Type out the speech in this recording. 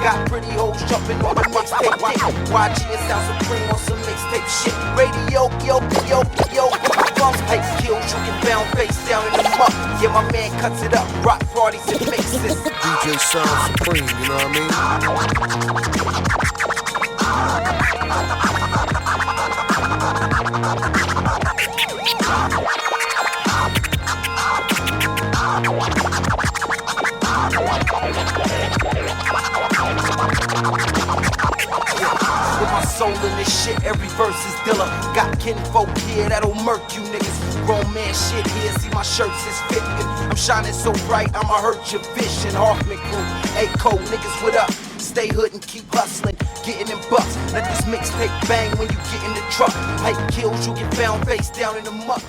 Got pretty hoes jumping on the mixtape dick. YG and Sound Supreme on some mixtape shit. Radio, yo, bumps, hey, kills, you get bound face down in the muck. Yeah, my man cuts it up, rock parties and mixes. DJ Sound Supreme, you know what I mean? With my soul in this shit, every verse is Dilla. Got kinfolk here that'll murk you niggas. Grown man shit here, see my shirts is fitting. I'm shining so bright, I'ma hurt your vision. Hoffman crew, A-Co, niggas, what up? Stay hood and keep hustling, getting them bucks. Let this mixtape bang when you get in the truck. Hype kills, you get found face down in the muck.